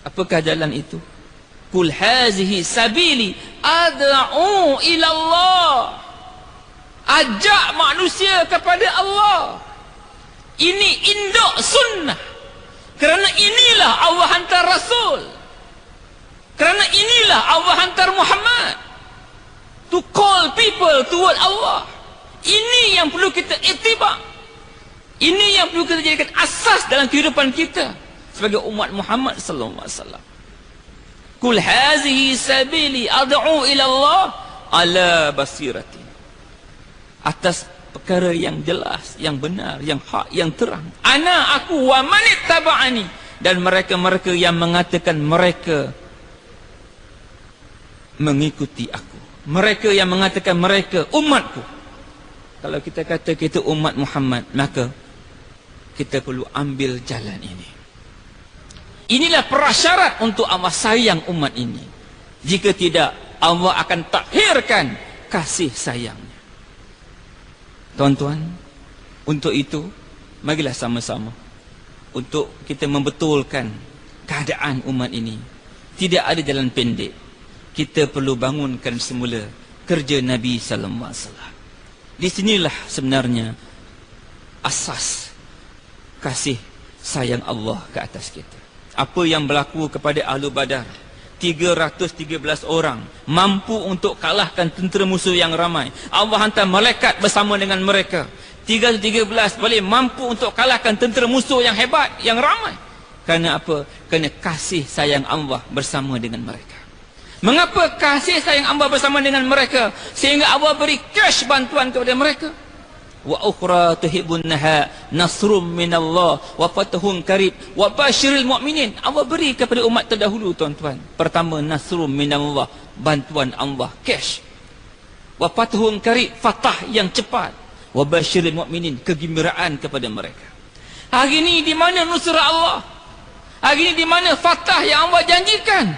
Apakah jalan itu? Qul hazihi sabili ad'u ila Allah. Ajak manusia kepada Allah. Ini induk sunnah. Kerana inilah Allah hantar Rasul. Kerana inilah Allah hantar Muhammad. To call people toward Allah. Ini yang perlu kita ittiba'. Ini yang perlu kita jadikan asas dalam kehidupan kita sebagai umat Muhammad sallallahu alaihi wasallam. Qul hazihi sabili ad'u ila Allah ala basirati. Atas perkara yang jelas, yang benar, yang hak, yang terang. Ana, aku, wa manittaba'ani, dan mereka-mereka yang mengatakan mereka mengikuti aku. Mereka yang mengatakan mereka umatku. Kalau kita kata kita umat Muhammad, maka kita perlu ambil jalan ini. Inilah prasyarat untuk Allah sayang umat ini. Jika tidak, Allah akan takhirkan kasih sayangnya. Tuan-tuan, untuk itu, marilah sama-sama untuk kita membetulkan keadaan umat ini. Tidak ada jalan pendek. Kita perlu bangunkan semula kerja Nabi sallallahu alaihi wasallam. Di sinilah sebenarnya asas kasih sayang Allah ke atas kita. Apa yang berlaku kepada Ahlu Badar, 313 orang mampu untuk kalahkan tentera musuh yang ramai. Allah hantar malaikat bersama dengan mereka. 313 boleh mampu untuk kalahkan tentera musuh yang hebat, yang ramai. Kerana apa? Kerana kasih sayang Allah bersama dengan mereka. Mengapa kasih sayang Allah bersama dengan mereka? Sehingga Allah beri cash bantuan kepada mereka. Wa ukhra tuhibbunnaha nasrum minallah wa fathun qarib wa basyiril mu'minin. Allah beri kepada umat terdahulu, tuan-tuan. Pertama, nasrum minallah, bantuan Allah, cash. Wa fathun qarib, fatah yang cepat. Wa basyiril mu'minin, kegembiraan kepada mereka. Hari ini di mana nusrah Allah? Hari ini di mana fatah yang Allah janjikan?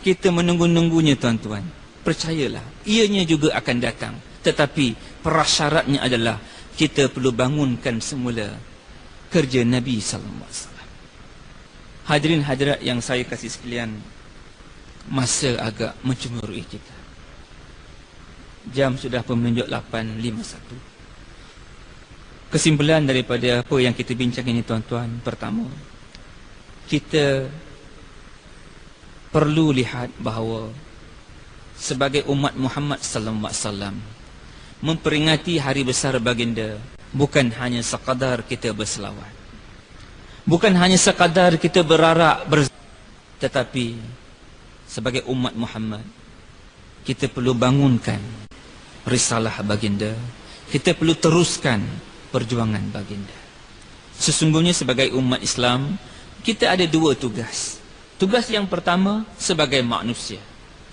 Kita menunggu-nunggunya, tuan-tuan. Percayalah, ianya juga akan datang. Tetapi prasyaratnya adalah kita perlu bangunkan semula kerja Nabi sallallahu alaihi wasallam. Hadirin hadirat yang saya kasih sekalian, masa agak mencemburui kita. Jam sudah pun menunjuk 8.51. Kesimpulan daripada apa yang kita bincang ini, tuan-tuan, pertama, kita perlu lihat bahawa sebagai umat Muhammad sallallahu alaihi wasallam, memperingati hari besar baginda bukan hanya sekadar kita berselawat, bukan hanya sekadar kita berarak tetapi sebagai umat Muhammad kita perlu bangunkan risalah baginda, kita perlu teruskan perjuangan baginda. Sesungguhnya sebagai umat Islam kita ada dua tugas. Tugas yang pertama sebagai manusia,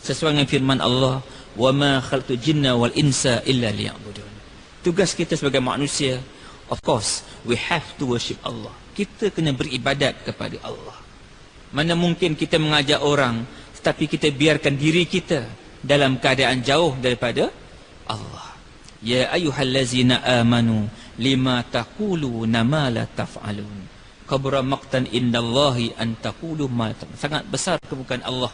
sesuai dengan firman Allah, wa ma khalaqtul jinna wal insa illa liya'budun. Tugas kita sebagai manusia, of course we have to worship Allah. Kita kena beribadat kepada Allah. Mana mungkin kita mengajak orang tetapi kita biarkan diri kita dalam keadaan jauh daripada Allah. Ya ayyuhallazina amanu lima taquluna ma la taf'alun. Kabura maqtan indallahi an taqulu ma. Sangat besar kebukaan Allah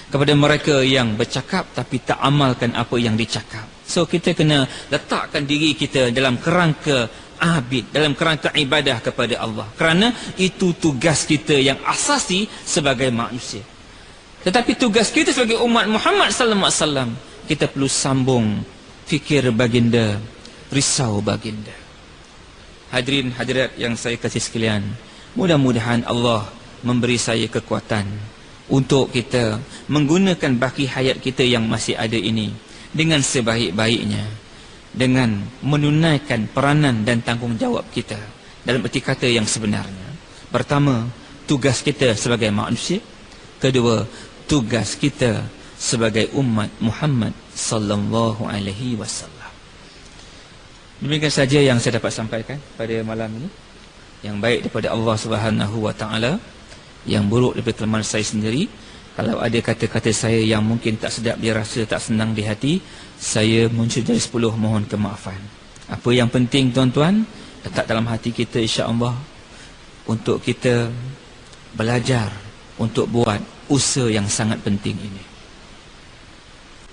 kepada mereka yang bercakap tapi tak amalkan apa yang dicakap. So kita kena letakkan diri kita dalam kerangka abid, dalam kerangka ibadah kepada Allah. Kerana itu tugas kita yang asasi sebagai manusia. Tetapi tugas kita sebagai umat Muhammad sallallahu alaihi wasallam, kita perlu sambung fikir baginda, risau baginda. Hadirin hadirat yang saya kasih sekalian, mudah-mudahan Allah memberi saya kekuatan untuk kita menggunakan baki hayat kita yang masih ada ini dengan sebaik-baiknya, dengan menunaikan peranan dan tanggungjawab kita dalam erti kata yang sebenarnya. Pertama, tugas kita sebagai manusia. Kedua, tugas kita sebagai umat Muhammad sallallahu alaihi wasallam. Demikian saja yang saya dapat sampaikan pada malam ini. Yang baik daripada Allah Subhanahu wa taala, yang buruk daripada kelemahan saya sendiri. Kalau ada kata-kata saya yang mungkin tak sedap dirasa, tak senang di hati, saya muncul dari 10 mohon kemaafan. Apa yang penting, tuan-tuan, letak dalam hati kita insya-Allah untuk kita belajar untuk buat usaha yang sangat penting ini.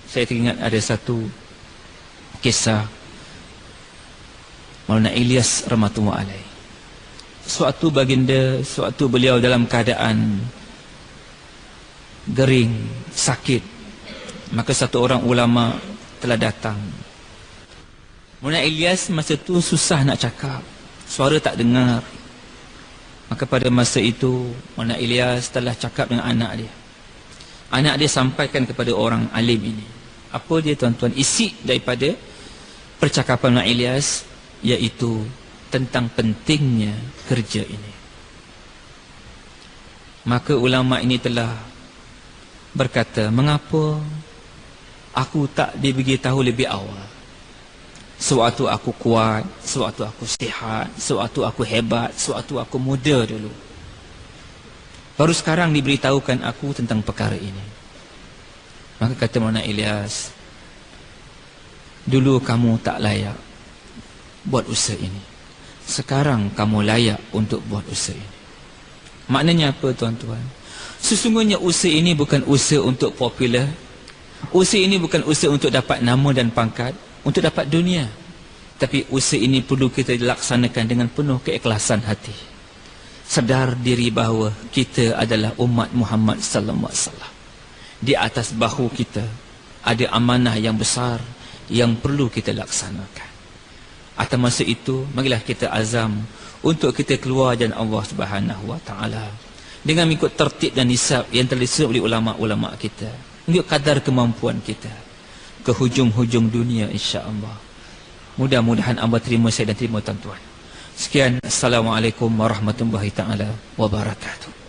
Saya teringat ada satu kisah Maulana Ilyas rahmatullah alaih. Suatu baginda, suatu beliau dalam keadaan gering, sakit. Maka satu orang ulama telah datang. Maulana Ilyas masa itu susah nak cakap, suara tak dengar. Maka pada masa itu Maulana Ilyas telah cakap dengan anak dia. Anak dia sampaikan kepada orang alim ini. Apa dia, tuan-tuan? Isi daripada percakapan Maulana Ilyas, iaitu tentang pentingnya kerja ini. Maka ulama ini telah berkata, mengapa aku tak diberitahu lebih awal? Sewaktu aku kuat, sewaktu aku sihat, sewaktu aku hebat, sewaktu aku muda dulu. Baru sekarang diberitahukan aku tentang perkara ini. Maka kata Maulana Ilyas, dulu kamu tak layak buat usaha ini. Sekarang kamu layak untuk buat usaha ini. Maknanya apa, tuan-tuan? Sesungguhnya usaha ini bukan usaha untuk popular, Usaha ini bukan usaha untuk dapat nama dan pangkat, untuk dapat dunia. Tapi usaha ini perlu kita dilaksanakan dengan penuh keikhlasan hati. Sedar diri bahawa kita adalah umat Muhammad sallallahu alaihi wasallam. Di atas bahu kita ada amanah yang besar yang perlu kita laksanakan. Atas masa itu, marilah kita azam untuk kita keluar jalan Allah Subhanahu wa taala dengan mengikut tertib dan nisab yang telah disusun oleh ulama-ulama kita. Mengikut kadar kemampuan kita ke hujung-hujung dunia, insya-Allah. Mudah-mudahan Allah terima saya dan terima tuan-tuan. Sekian, assalamualaikum warahmatullahi taala wabarakatuh.